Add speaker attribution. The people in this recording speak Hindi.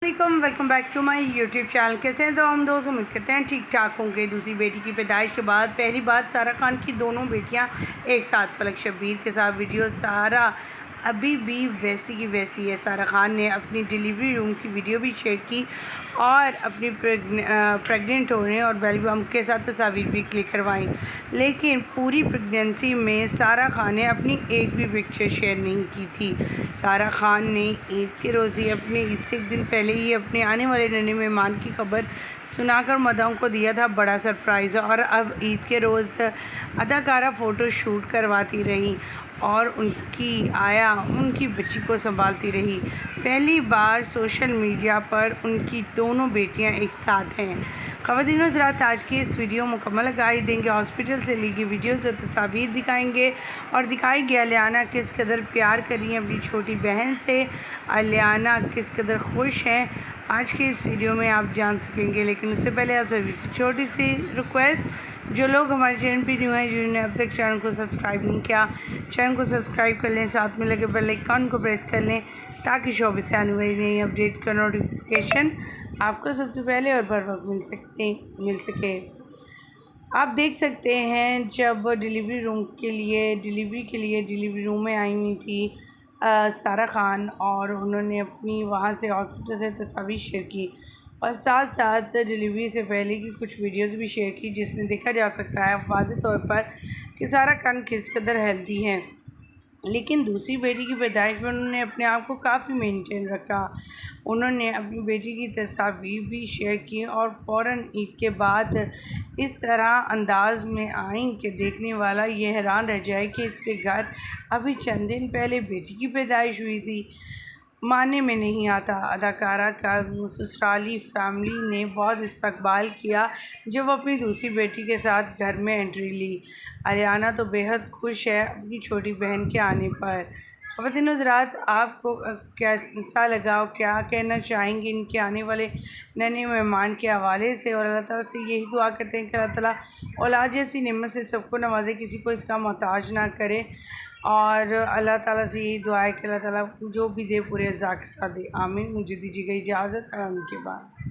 Speaker 1: Welcome back to my YouTube channel. कैसे हैं तो हम दोस्त उम्मीद करते हैं ठीक ठाक होंगे। दूसरी बेटी की पैदाइश के बाद पहली बात सारा खान की दोनों बेटियां एक साथ फलक शब्बीर के साथ वीडियो सारा अभी भी वैसी की वैसी है। सारा खान ने अपनी डिलीवरी रूम की वीडियो भी शेयर की और अपनी प्रेग्नेंट होने और बेबी बम्प के साथ तस्वीर भी क्लिक करवाई, लेकिन पूरी प्रेगनेंसी में सारा खान ने अपनी एक भी पिक्चर शेयर नहीं की थी। सारा खान ने ईद के रोज़ ही अपने ईद से एक दिन पहले ही अपने आने वाले नन्हे मेहमान की खबर सुनाकर मदाओं को दिया था बड़ा सरप्राइज़। और अब ईद के रोज़ अदाकारा फ़ोटो शूट करवाती रही और उनकी बच्ची को संभालती रही। पहली बार सोशल मीडिया पर उनकी दोनों बेटियां एक साथ हैं। ख़वातीन हज़रात, आज की इस वीडियो मुकम्मल आगाही देंगे। हॉस्पिटल से ली गई वीडियोज़ और तस्वीर दिखाएंगे और दिखाएंगे अलियाना किस कदर प्यार कर रही हैं अपनी छोटी बहन से, अलियाना किस कदर खुश हैं, आज के इस वीडियो में आप जान सकेंगे। लेकिन उससे पहले आप सभी से छोटी सी रिक्वेस्ट, जो लोग हमारे चैनल पर न्यू हैं, जिन्होंने अब तक चैनल को सब्सक्राइब नहीं किया, चैनल को सब्सक्राइब कर लें, साथ में लगे बेल आइकन को प्रेस कर लें ताकि शोबे से आने वाली नई अपडेट का नोटिफिकेशन आपको सबसे पहले और बर वक्त मिल सके। आप देख सकते हैं जब डिलीवरी के लिए डिलीवरी रूम में आई हुई थी सारा खान, और उन्होंने अपनी वहाँ से हॉस्पिटल से तस्वीर शेयर की और साथ साथ डिलीवरी से पहले की कुछ वीडियोस भी शेयर की, जिसमें देखा जा सकता है वाज़ेह तौर पर कि सारा खान किस कदर हेल्दी हैं। लेकिन दूसरी बेटी की पैदाइश में उन्होंने अपने आप को काफ़ी मेंटेन रखा। उन्होंने अपनी बेटी की तस्वीर भी शेयर की और फ़ौरन ईद के बाद इस तरह अंदाज में आई कि देखने वाला ये हैरान रह जाए कि इसके घर अभी चंद दिन पहले बेटी की पैदाइश हुई थी। मानने में नहीं आता, अदाकारा का ससुराली फैमिली ने बहुत इस्तकबाल किया जब वो अपनी दूसरी बेटी के साथ घर में एंट्री ली। अलियाना तो बेहद खुश है अपनी छोटी बहन के आने पर। ख़वातीन हज़रात, आपको कैसा लगा और क्या कहना चाहेंगे इनके आने वाले नन्हे मेहमान के हवाले से? और अल्लाह ताला से यही दुआ करते हैं कि अल्लाह ताला औलाद जैसी नेमत से सबको नवाजे, किसी को इसका मोहताज ना करे। और अल्लाह ताला से यही दुआ है कि अल्लाह ताला जो भी दे पूरे रज़ा के साथ दे। आमीन। मुझे दीजिएगा इजाज़त, आराम के बाद।